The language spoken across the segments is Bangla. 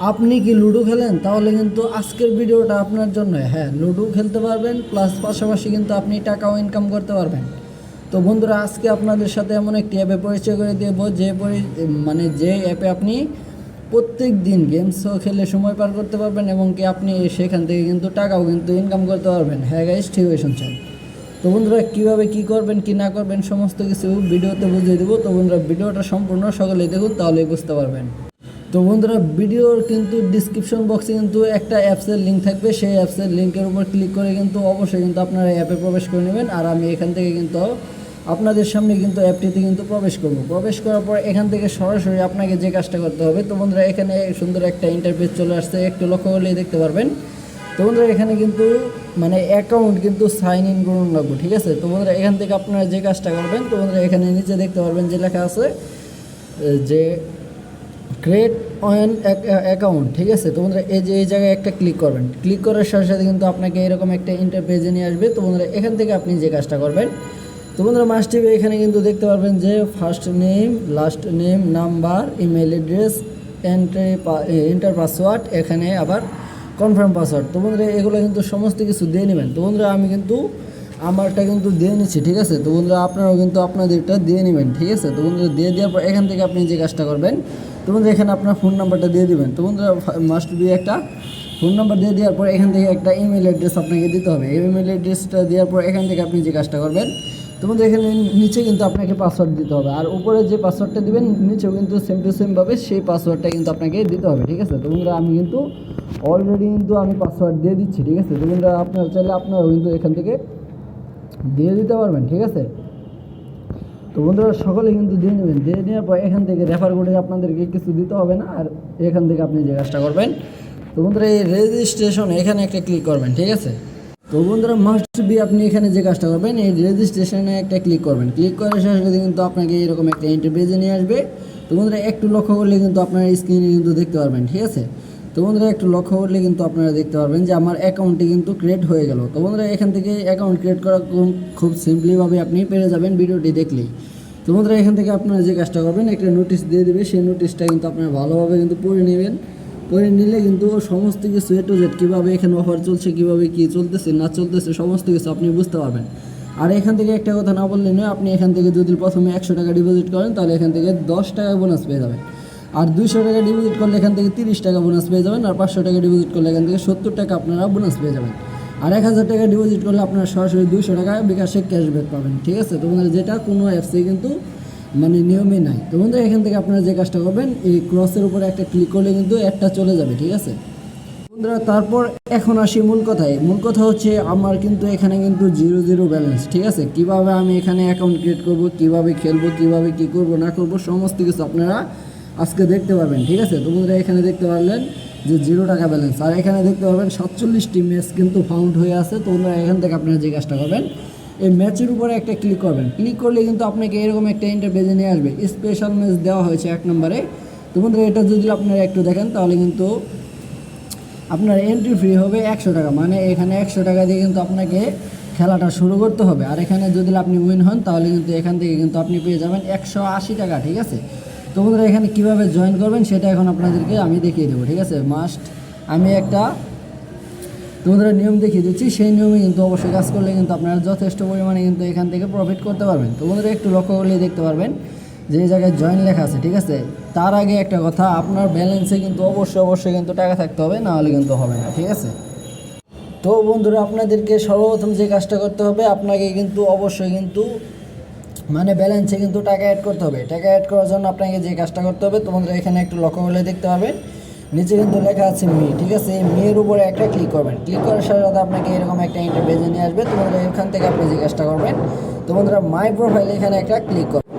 আপনি কি লুডো খেলেন? তাহলে কিন্তু আজকের ভিডিওটা আপনার জন্য। হ্যাঁ, লুডো খেলতে পারবেন প্লাস পাশাপাশি কিন্তু আপনি টাকাও ইনকাম করতে পারবেন। তো বন্ধুরা, আজকে আপনাদের সাথে এমন একটি অ্যাপে পরিচয় করে দেবো যে অ্যাপে আপনি প্রত্যেক দিন গেমসও খেলে সময় পার করতে পারবেন এবং কি আপনি সেখান থেকে কিন্তু টাকাও কিন্তু ইনকাম করতে পারবেন। হ্যাঁ গাইস, ঠিক হয়ে শুনছেন। তো বন্ধুরা, কীভাবে কী করবেন কি না করবেন সমস্ত কিছু ভিডিওতে বুঝিয়ে দেবো। তো বন্ধুরা, ভিডিওটা সম্পূর্ণ সকলেই দেখুন, তাহলেই বুঝতে পারবেন। তো বন্ধুরা, ভিডিওর কিন্তু ডিসক্রিপশন বক্সে কিন্তু একটা অ্যাপসের লিঙ্ক থাকবে। সেই অ্যাপসের লিঙ্কের উপর ক্লিক করে কিন্তু অবশ্যই কিন্তু আপনারা অ্যাপে প্রবেশ করে নেবেন। আর আমি এখান থেকে কিন্তু আপনাদের সামনে কিন্তু অ্যাপটিতে কিন্তু প্রবেশ করব। প্রবেশ করার পর এখান থেকে সরাসরি আপনাকে যে কাজটা করতে হবে। তো বন্ধুরা, এখানে সুন্দর একটা ইন্টারফেস চলে আসছে, একটু লক্ষ্য করলেই দেখতে পারবেন। তো বন্ধুরা, এখানে কিন্তু অ্যাকাউন্ট কিন্তু সাইন ইন করুন লাগবে, ঠিক আছে। তো বন্ধুরা, এখান থেকে আপনারা যে কাজটা করবেন, তো বন্ধুরা এখানে নিচে দেখতে পারবেন যে লেখা আছে যে ক্রিয়েট অন অ্যাকাউন্ট, ঠিক আছে। তো বন্ধুরা, এই জায়গায় একটা ক্লিক করবেন। ক্লিক করার সাথে সাথে কিন্তু আপনাকে এরকম একটা ইন্টারপেজে নিয়ে আসবে। তো বন্ধুরা, এখান থেকে আপনি যে কাজটা করবেন, তো বন্ধুরা মাস্ট বি এখানে কিন্তু দেখতে পারবেন যে first name, last name, number, email address, enter password, এখানে আবার কনফার্ম পাসওয়ার্ড। তো বন্ধুরা, এগুলো কিন্তু সমস্ত কিছু দিয়ে নেবেন। তো বন্ধুরা, আমি কিন্তু আমারটা কিন্তু দিয়ে নিচ্ছি, ঠিক আছে। তো বন্ধুরা, আপনারাও কিন্তু আপনাদেরটা দিয়ে নেবেন, ঠিক আছে। তো বন্ধুরা, দিয়ে দেওয়ার পর এখান থেকে আপনি যে কাজটা করবেন, তো বন্ধুরা এখানে আপনার ফোন নাম্বারটা দিয়ে দেবেন। তো বন্ধুরা, মাস্ট বি একটা ফোন নাম্বার দিয়ে দেওয়ার পর এখান থেকে একটা ইমেল অ্যাড্রেস আপনাকে দিতে হবে। এই ইমেল অ্যাড্রেসটা দেওয়ার পর এখান থেকে আপনি যে কাজটা করবেন, তো বন্ধুরা এখানে নিচে কিন্তু আপনাকে পাসওয়ার্ড দিতে হবে। আর উপরে যে পাসওয়ার্ডটা দিবেন নিচেও কিন্তু সেম টু সেমভাবে সেই পাসওয়ার্ডটা কিন্তু আপনাকে দিতে হবে, ঠিক আছে। তো বন্ধুরা, আমি কিন্তু অলরেডি কিন্তু আমি পাসওয়ার্ড দিয়ে দিচ্ছি, ঠিক আছে। তো বন্ধুরা, আপনারা চাইলে আপনারাও কিন্তু এখান থেকে দিয়ে দিতে পারবেন, ঠিক আছে। তো বন্ধুরা, সকলে কিন্তু দিয়ে নেবেন। দিয়ে নেওয়ার পর এখান থেকে রেফার করে আপনাদেরকে কিছু দিতে হবে না। আর এখান থেকে আপনি যে কাজটা করবেন, তো বন্ধুরা এই রেজিস্ট্রেশন এখানে একটা ক্লিক করবেন, ঠিক আছে। তো বন্ধুরা, মাস্ট বি আপনি এখানে যে কাজটা করবেন, এই রেজিস্ট্রেশনে একটা ক্লিক করবেন। ক্লিক করার সাথে সাথে কিন্তু আপনাকে এরকম একটা ইন্টারপেজে নিয়ে আসবে। তো বন্ধুরা, একটু লক্ষ্য করলে কিন্তু আপনার স্ক্রিনে কিন্তু দেখতে পারবেন, ঠিক আছে। তো বন্ধুরা, একটু লক্ষ্য করলে কিন্তু আপনারা দেখতে পারবেন যে আমার অ্যাকাউন্টটি কিন্তু ক্রিয়েট হয়ে গেল। তো বন্ধুরা, এখান থেকে অ্যাকাউন্ট ক্রিয়েট করা খুব সিম্পলিভাবে আপনি পেরে যাবেন ভিডিওটি দেখলেই। তো বন্ধুরা, এখান থেকে আপনারা যে কাজটা করবেন, একটা নোটিশ দিয়ে দেবে। সেই নোটিশটা কিন্তু আপনারা ভালোভাবে কিন্তু পড়ে নেবেন। পড়ে নিলে কিন্তু সমস্ত কিছু এ টু জেড কীভাবে এখানে অফার চলছে, কীভাবে কী চলতেছে না চলতেছে সমস্ত কিছু আপনি বুঝতে পারবেন। আর এখান থেকে একটা কথা না বললে নয়, আপনি এখান থেকে যদি প্রথমে 100 টাকা ডিপোজিট করেন, তাহলে এখান থেকে 10 টাকা বোনাস পেয়ে যাবেন। আর 200 টাকা ডিপোজিট করলে এখান থেকে 30 টাকা বোনাস পেয়ে যাবেন। আর 500 টাকা ডিপোজিট করলে এখান থেকে 70 টাকা আপনারা বোনাস পেয়ে যাবেন। আর 1000 টাকা ডিপোজিট করলে আপনারা সরাসরি 200 টাকা বিকাশে ক্যাশব্যাক পাবেন, ঠিক আছে। তো বন্ধুরা, যেটা কোনো অ্যাপসে কিন্তু নিয়মে নাই। তো বন্ধুরা, এখান থেকে আপনারা যে কাজটা করবেন, এই ক্রসের উপরে একটা ক্লিক করলে কিন্তু একটা চলে যাবে, ঠিক আছে বন্ধুরা। তারপর এখন আসি মূল কথায়। মূল কথা হচ্ছে আমার কিন্তু এখানে কিন্তু 0 ব্যালেন্স, ঠিক আছে। কিভাবে আমি এখানে অ্যাকাউন্ট ক্রিয়েট করব, কিভাবে খেলবো, কিভাবে কি করব না করব সমস্ত কিছু আপনারা আজকে দেখতে পারবেন, ঠিক আছে। তো বন্ধুরা, এখানে দেখতে পারলেন যে 0 টাকা ব্যালেন্স। আর এখানে দেখতে পারবেন 47টি ম্যাচ কিন্তু ফাউন্ড হয়ে আছে। তো বন্ধুরা, এখান থেকে আপনারা যে কাজটা করবেন, এই ম্যাচের উপরে একটা ক্লিক করবেন। ক্লিক করলে কিন্তু আপনাকে এরকম একটা ইন্টারপেজে নিয়ে আসবে। স্পেশাল ম্যাচ দেওয়া হয়েছে 1 নম্বরে। তো বন্ধুরা, এটা যদি আপনারা একটু দেখেন, তাহলে কিন্তু আপনার এন্ট্রি ফ্রি হবে 100 টাকা। মানে এখানে 100 টাকা দিয়ে কিন্তু আপনাকে খেলাটা শুরু করতে হবে। আর এখানে যদি আপনি উইন হন, তাহলে কিন্তু এখান থেকে কিন্তু আপনি পেয়ে যাবেন 180 টাকা, ঠিক আছে। তো বন্ধুরা, এখানে কীভাবে জয়েন করবেন সেটা এখন আপনাদেরকে আমি দেখিয়ে দেবো, ঠিক আছে। আমি একটা তোমাদের নিয়ম দেখিয়ে দিচ্ছি। সেই নিয়মে কিন্তু অবশ্যই কাজ করলে কিন্তু আপনারা যথেষ্ট পরিমাণে কিন্তু এখান থেকে প্রফিট করতে পারবেন। তো বন্ধুরা, একটু লক্ষ্য করলেই দেখতে পারবেন যে এই জায়গায় জয়েন লেখা আছে, ঠিক আছে। তার আগে একটা কথা, আপনার ব্যালেন্সে কিন্তু অবশ্যই কিন্তু টাকা থাকতে হবে, না হলে কিন্তু হবে না, ঠিক আছে। তো বন্ধুরা, আপনাদেরকে সর্বপ্রথম যে কাজটা করতে হবে, আপনাকে কিন্তু অবশ্যই কিন্তু ব্যালেন্সে কিন্তু টাকা অ্যাড করতে হবে। টাকা অ্যাড করার জন্য আপনাকে যে কাজটা করতে হবে, তো বন্ধুরা এখানে একটু লক্ষ্য করলে দেখতে পাবেন নিচে কিন্তু লেখা আছে মি, ঠিক আছে। এই মেয়ের উপরে একটা ক্লিক করবেন। ক্লিক করার সাথে সাথে আপনাকে এরকম একটা ইন্টারপেজে নিয়ে আসবে। তো বন্ধুরা, এখান থেকে আপনি যে কাজটা করবেন, তো বন্ধুরা মাই প্রোফাইল এখানে একটা ক্লিক করবেন।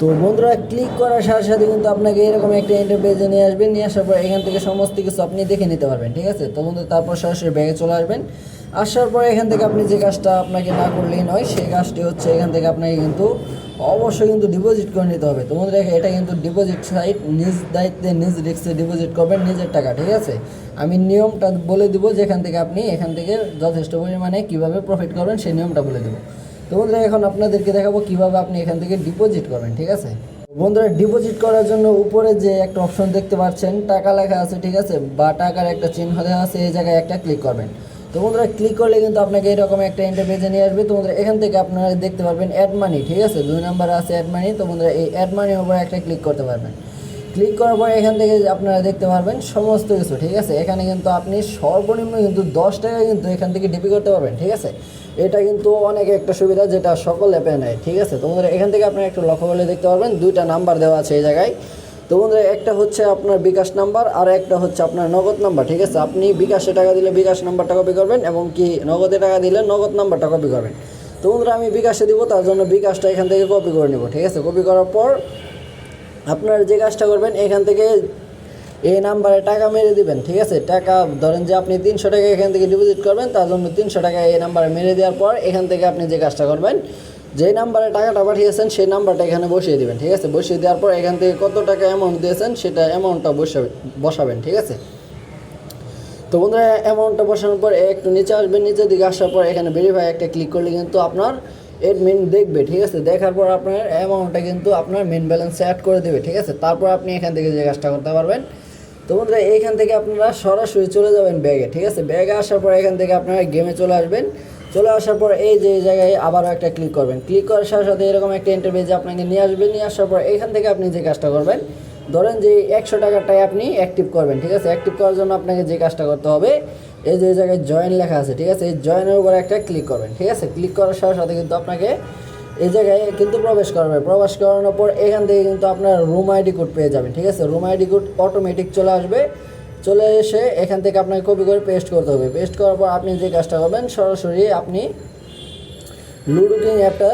তো বন্ধুরা, ক্লিক করার সাথে সাথে কিন্তু আপনাকে এরকম একটা ইন্টারপেজে নিয়ে আসবে। নিয়ে আসার পর এখান থেকে সমস্ত কিছু আপনি দেখে নিতে পারবেন, ঠিক আছে। তো বন্ধুরা, তারপর সরাসরি ব্যাগে চলে আসবেন। আসার পর এখান থেকে আপনি যে কাজটা আপনাকে না করলেই নয়, সেই কাজটি হচ্ছে এখান থেকে আপনাকে কিন্তু অবশ্যই কিন্তু ডিপোজিট করে নিতে হবে। তো বন্ধুরা, এটা কিন্তু ডিপোজিট সাইট, নিজ দায়িত্বে নিজ রিস্কে ডিপোজিট করবেন নিজের টাকা, ঠিক আছে। আমি নিয়মটা বলে দিব, যেখান থেকে আপনি এখান থেকে যথেষ্ট পরিমাণে কীভাবে প্রফিট করবেন সেই নিয়মটা বলে দেবো। তো বন্ধুরা, এখন আপনাদেরকে দেখাবো কীভাবে আপনি এখান থেকে ডিপোজিট করবেন, ঠিক আছে। তো বন্ধুরা ডিপোজিট করার জন্য উপরে যে একটা অপশন দেখতে পাচ্ছেন টাকা লেখা আছে, ঠিক আছে, বা টাকার একটা চিহ্ন দেওয়া আছে, এই জায়গায় একটা ক্লিক করবেন। তো বন্ধুরা ক্লিক করলে কিন্তু আপনাকে এরকম একটা ইন্টারফেসে নিয়ে আসবে। তো বন্ধুরা এখান থেকে আপনারা দেখতে পারবেন অ্যাড মানি, ঠিক আছে, 2 নম্বরে আছে অ্যাড মানি। তো বন্ধুরা এই অ্যাড মানির উপরে একটা ক্লিক করতে পারবেন। ক্লিক করার পর এখান থেকে আপনারা দেখতে পারবেন সমস্ত কিছু, ঠিক আছে। এখানে কিন্তু আপনি সর্বনিম্ন কিন্তু 10 টাকা কিন্তু এখান থেকে ডিপি করতে পারবেন, ঠিক আছে। এটা কিন্তু অনেক একটা সুবিধা যেটা সকল অ্যাপে নেয়, ঠিক আছে। তো বন্ধুরা এখান থেকে আপনারা একটু লক্ষ্য করলে দেখতে পারবেন 2টা নাম্বার দেওয়া আছে এই জায়গায়। তো বন্ধুরা একটা হচ্ছে আপনার বিকাশ নাম্বার আর একটা হচ্ছে আপনার নগদ নাম্বার, ঠিক আছে। আপনি বিকাশে টাকা দিলে বিকাশ নাম্বারটা কপি করবেন এবং কি নগদে টাকা দিলে নগদ নাম্বারটা কপি করবেন। তো বন্ধুরা আমি বিকাশে দিব, তার জন্য বিকাশটা এখান থেকে কপি করে নেব, ঠিক আছে। কপি করার পর আপনার যে কাজটা করবেন এখান থেকে এই নাম্বারে টাকা মেরে দিবেন, ঠিক আছে। টাকা ধরেন যে আপনি 300 টাকা এখান থেকে ডিপোজিট করবেন, তার জন্য 300 টাকা এই নাম্বারে মেরে দেওয়ার পর এখান থেকে আপনি যে কাজটা করবেন, যেই নাম্বারে টাকাটা পাঠিয়েছেন সেই নাম্বারটা এখানে বসিয়ে দিবেন, ঠিক আছে। বসিয়ে দেওয়ার পর এখান থেকে কত টাকা অ্যামাউন্ট দিয়েছেন সেটা অ্যামাউন্টটা বসাবেন, ঠিক আছে। তো বন্ধুরা অ্যামাউন্টটা বসানোর পর একটু নিচে আসবেন, নিচের দিকে আসার পর এখানে ভেরিফাই একটা ক্লিক করলে কিন্তু আপনার অ্যাডমিন দেখবে, ঠিক আছে। দেখার পর আপনার অ্যামাউন্টটা কিন্তু আপনার মেন ব্যালেন্সে অ্যাড করে দেবে, ঠিক আছে। তারপর আপনি এখান থেকে যে কাজটা করতে পারবেন। তো বন্ধুরা এইখান থেকে আপনারা সরাসরি চলে যাবেন ব্যাগে, ঠিক আছে। ব্যাগে আসার পর এখান থেকে আপনারা গেমে চলে আসবেন। চলে আসার পর এই যে জায়গায় আবারও একটা ক্লিক করবেন। ক্লিক করার সাথে সাথে এরকম একটা ইন্টারফেসে আপনাকে নিয়ে আসবে। নিয়ে আসার পর এখান থেকে আপনি যে কাজটা করবেন, ধরেন যে 100 টাকাটাই আপনি অ্যাক্টিভ করবেন, ঠিক আছে। অ্যাক্টিভ করার জন্য আপনাকে যে কাজটা করতে হবে, এই যে জায়গায় জয়েন লেখা আছে, ঠিক আছে, এই জয়েনের উপর একটা ক্লিক করবেন, ঠিক আছে। ক্লিক করার সাথে সাথে কিন্তু আপনাকে এই জায়গায় কিন্তু প্রবেশ করবে। প্রবেশ করানোর পর এখান থেকে কিন্তু আপনার রুম আইডি কোড পেয়ে যাবেন, ঠিক আছে। রুম আইডি কোড অটোমেটিক চলে আসবে। চলে এসে এখান থেকে আপনাকে কপি করে পেস্ট করতে হবে। পেস্ট করার পর আপনি যে কাজটা করবেন, সরাসরি আপনি লুডো কিং অ্যাপটা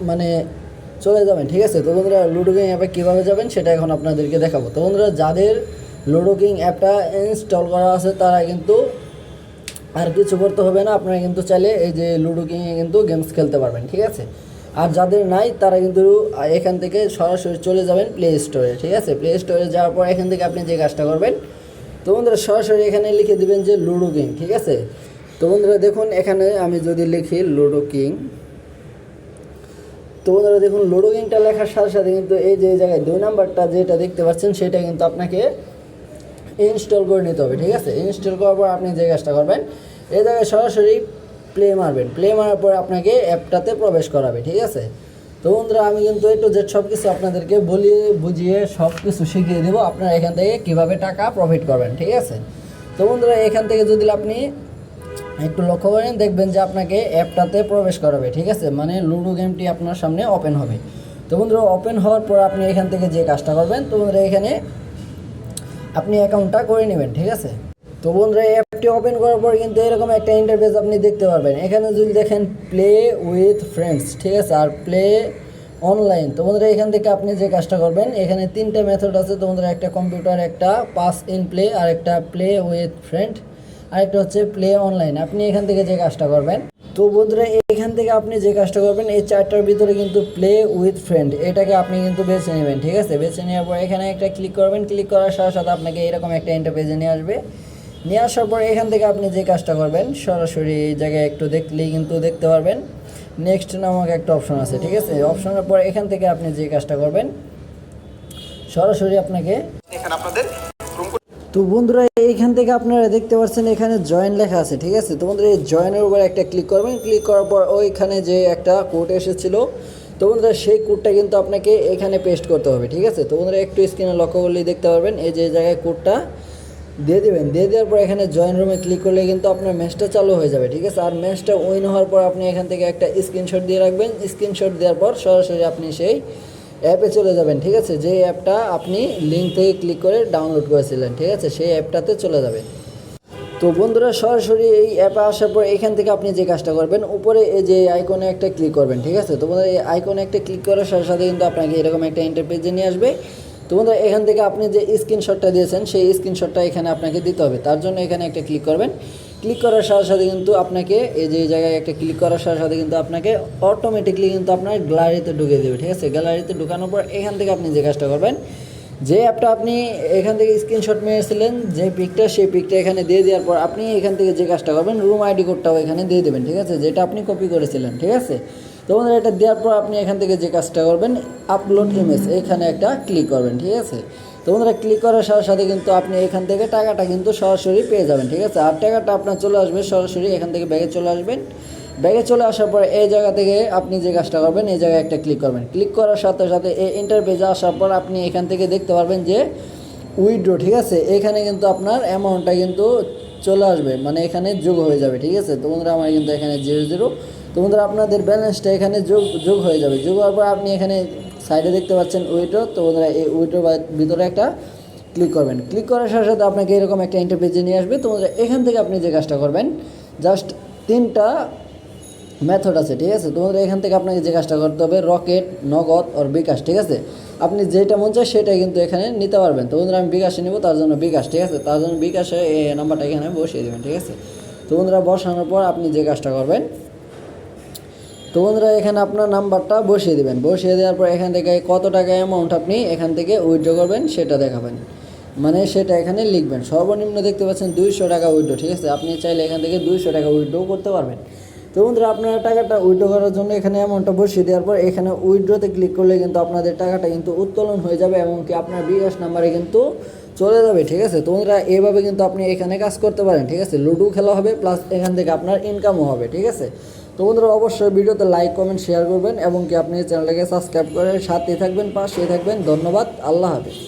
মানে চলে যাবেন, ঠিক আছে। তো বন্ধুরা লুডো কিং অ্যাপে কীভাবে যাবেন সেটা এখন আপনাদেরকে দেখাবো। তো বন্ধুরা যাদের লুডো কিং অ্যাপটা ইনস্টল করা আছে তারা কিন্তু আর কিছু করতে হবে না, আপনারা কিন্তু চাইলে এই যে লুডো কিংয়ে কিন্তু গেমস খেলতে পারবেন, ঠিক আছে। আর যাদের নাই তারা কিন্তু এখান থেকে সরাসরি চলে যাবেন প্লে স্টোরে, ঠিক আছে। প্লে স্টোরে যাওয়ার পর এখান থেকে আপনি যে কাজটা করবেন, তো বন্ধুরা সরাসরি এখানে লিখে দিবেন যে লুডো কিং, ঠিক আছে। তো বন্ধুরা দেখুন এখানে আমি যদি লিখি লুডো কিং, তো বন্ধুরা দেখুন লুডো কিংটা লেখার সাথে সাথে কিন্তু এই যে জায়গায় 2 নাম্বারটা যেটা দেখতে পাচ্ছেন সেটা কিন্তু আপনাকে ইনস্টল করে নিতে হবে, ঠিক আছে। ইনস্টল করার পর আপনি যে কাজটা করবেন, এই জায়গায় সরাসরি প্লে মারবেন। প্লে মারার পর আপনাকে অ্যাপটাতে প্রবেশ করাবে, ঠিক আছে। তো বন্ধুরা আমি কিন্তু একটু যে সব কিছু আপনাদেরকে বলিয়ে বুঝিয়ে সব কিছু শিখিয়ে দেবো, আপনারা এখান থেকে কীভাবে টাকা প্রফিট করবেন, ঠিক আছে। তো বন্ধুরা এখান থেকে যদি আপনি একটু লক্ষ্য করেন দেখবেন যে আপনাকে অ্যাপটাতে প্রবেশ করাবে, ঠিক আছে, মানে লুডো গেমটি আপনার সামনে ওপেন হবে। তো বন্ধুরা ওপেন হওয়ার পর আপনি এখান থেকে যে কাজটা করবেন, তো বন্ধুরা এখানে আপনি অ্যাকাউন্টটা করে নেবেন, ঠিক আছে। তো বন্ধুরা অ্যাপটি ওপেন করার পর কিন্তু এরকম একটা ইন্টারফেস আপনি দেখতে পারবেন। এখানে যদি দেখেন প্লে উইথ ফ্রেন্ডস, ঠিক আছে, আর প্লে অনলাইন। তো বন্ধুরা এখান থেকে আপনি যে কাজটা করবেন, এখানে 3টে মেথড আছে। তো বন্ধুরা একটা কম্পিউটার, একটা পাস ইন প্লে, আর একটা প্লে উইথ ফ্রেন্ড, আরেকটা হচ্ছে প্লে অনলাইন। আপনি এখান থেকে যে কাজটা করবেন, তো বন্ধুরা এখান থেকে আপনি যে কাজটা করবেন, এই 4টার ভিতরে কিন্তু প্লে উইথ ফ্রেন্ড এটাকে আপনি কিন্তু বেছে নেবেন, ঠিক আছে। বেছে নেওয়ার পর এখানে একটা ক্লিক করবেন। ক্লিক করার সাথে সাথে আপনাকে এরকম একটা ইন্টারফেসে নিয়ে আসবে। নিয়ে আসার পর এখান থেকে আপনি যে কাজটা করবেন, সরাসরি এই জায়গায় একটু দেখলেই কিন্তু দেখতে পারবেন নেক্সট নামক একটা অপশন আছে, ঠিক আছে। অপশনের পর এখান থেকে আপনি যে কাজটা করবেন, সরাসরি আপনাকে এখানে আপনাদের তো বন্ধুরা এইখান থেকে আপনারা দেখতে পাচ্ছেন এখানে জয়েন লেখা আছে, ঠিক আছে। তো বন্ধুরা এই জয়েনের উপর একটা ক্লিক করবেন। ক্লিক করার পর ওইখানে যে একটা কোড এসেছিল, তো বন্ধুরা সেই কোডটা কিন্তু আপনাকে এখানে পেস্ট করতে হবে, ঠিক আছে। তো বন্ধুরা একটু স্ক্রিনে লক্ষ্য করলেই দেখতে পারবেন এই যে জায়গায় কোডটা দিয়ে দেবেন। দিয়ে দেওয়ার পর এখানে জয়েন রুমে ক্লিক করলে কিন্তু আপনার ম্যাচটা চালু হয়ে যাবে, ঠিক আছে। আর ম্যাচটা উইন হওয়ার পর আপনি এখান থেকে একটা স্ক্রিনশট দিয়ে রাখবেন। স্ক্রিনশট দেওয়ার পর সরাসরি আপনি সেই অ্যাপে চলে যাবেন, ঠিক আছে। যে অ্যাপটা আপনি লিঙ্ক থেকে ক্লিক করে ডাউনলোড করেছিলেন, ঠিক আছে, সেই অ্যাপটাতে চলে যাবেন। তো বন্ধুরা সরাসরি এই অ্যাপে আসার পর এখান থেকে আপনি যে কাজটা করবেন, উপরে এই যে আইকনে একটা ক্লিক করবেন, ঠিক আছে। তো বন্ধুরা এই আইকনে একটা ক্লিক করার সাথে সাথে কিন্তু আপনাকে এরকম একটা ইন্টারফেসে নিয়ে আসবে। তো বন্ধুরা এখান থেকে আপনি যে স্ক্রিনশটটা দিয়েছেন সেই স্ক্রিনশটটা এখানে আপনাকে দিতে হবে। তার জন্য এখানে একটা ক্লিক করবেন। ক্লিক করার সাথে সাথে কিন্তু আপনাকে এই যে জায়গায় একটা ক্লিক করার সাথে সাথে কিন্তু আপনাকে অটোমেটিকলি কিন্তু আপনার গ্যালারিতে ঢুকিয়ে দেবে, ঠিক আছে। গ্যালারিতে ঢুকানোর পর এখান থেকে আপনি যে কাজটা করবেন, যে অ্যাপটা আপনি এখান থেকে স্ক্রিনশট মেরেছিলেন যে পিকটা, সেই পিকটা এখানে দিয়ে দেওয়ার পর আপনি এখান থেকে যে কাজটা করবেন, রুম আইডি কোডটাও এখানে দিয়ে দেবেন, ঠিক আছে, যেটা আপনি কপি করেছিলেন, ঠিক আছে। তো বন্ধুরা এটা দেওয়ার পর আপনি এখান থেকে যে কাজটা করবেন, আপলোড ইমেজ, এখানে একটা ক্লিক করবেন, ঠিক আছে। তো বন্ধুরা ক্লিক করার সাথে সাথে কিন্তু আপনি এখান থেকে টাকাটা কিন্তু সরাসরি পেয়ে যাবেন, ঠিক আছে। আর টাকাটা আপনার চলে আসবে সরাসরি এখান থেকে ব্যাগে চলে আসবেন। ব্যাগে চলে আসার পর এই জায়গা থেকে আপনি যে কাজটা করবেন, এই জায়গায় একটা ক্লিক করবেন। ক্লিক করার সাথে সাথে এই ইন্টারপেজে আসার পর আপনি এখান থেকে দেখতে পারবেন যে উইথড্র, ঠিক আছে। এখানে কিন্তু আপনার অ্যামাউন্টটা কিন্তু চলে আসবে, মানে এখানে যোগ হয়ে যাবে, ঠিক আছে। তো বন্ধুরা আমার কিন্তু এখানে 0 তো বন্ধুরা আপনাদের ব্যালেন্সটা এখানে যোগ হয়ে যাবে। যোগ হওয়ার পর আপনি এখানে সাইডে দেখতে পাচ্ছেন উইথড্র। তো বন্ধুরা এই উইথড্র ভিতরে একটা ক্লিক করবেন। ক্লিক করার সাথে সাথে আপনাকে এরকম একটা ইন্টারপেজে নিয়ে আসবে। তো বন্ধুরা এখান থেকে আপনি যে কাজটা করবেন, জাস্ট 3টা মেথড আছে, ঠিক আছে। তোমাদের এখান থেকে আপনাকে যে কাজটা করতে হবে, রকেট, নগদ আর বিকাশ, ঠিক আছে। আপনি যেটা মন চায় সেটাই কিন্তু এখানে নিতে পারবেন। তো বন্ধুরা আমি বিকাশে নেব, তার জন্য বিকাশ, ঠিক আছে। তার জন্য বিকাশে এই নাম্বারটা এখানে বসিয়ে দেবেন, ঠিক আছে। তো বন্ধুরা বসানোর পর আপনি যে কাজটা করবেন, তো বন্ধুরা এখানে আপনার নাম্বারটা বসিয়ে দেবেন। বসিয়ে দেওয়ার পর এখান থেকে কত টাকা অ্যামাউন্ট আপনি এখান থেকে উইথড্র করবেন সেটা দেখাবেন, মানে সেটা এখানে লিখবেন। সর্বনিম্ন দেখতে পাচ্ছেন 200 টাকা উইথড্র, ঠিক আছে। আপনি চাইলে এখান থেকে 200 টাকা উইথড্র করতে পারবেন। তো বন্ধুরা আপনারা টাকাটা উইথড্র করার জন্য এখানে অ্যামাউন্টটা বসিয়ে দেওয়ার পর এখানে উইথড্রতে ক্লিক করলে কিন্তু আপনাদের টাকাটা কিন্তু উত্তোলন হয়ে যাবে, এমনকি আপনার বিকাশ নাম্বারে কিন্তু চলে যাবে, ঠিক আছে। তো বন্ধুরা এইভাবে কিন্তু আপনি এখানে কাজ করতে পারেন, ঠিক আছে। লুডো খেলা হবে প্লাস এখান থেকে আপনার ইনকামও হবে, ঠিক আছে। তো বন্ধুরা অবশ্যই ভিডিওতে লাইক, কমেন্ট, শেয়ার করবেন এবং কি আপনি চ্যানেলটাকে সাবস্ক্রাইব করে সাথেই থাকবেন, পাশেই থাকবেন। ধন্যবাদ, আল্লাহ হাফেজ।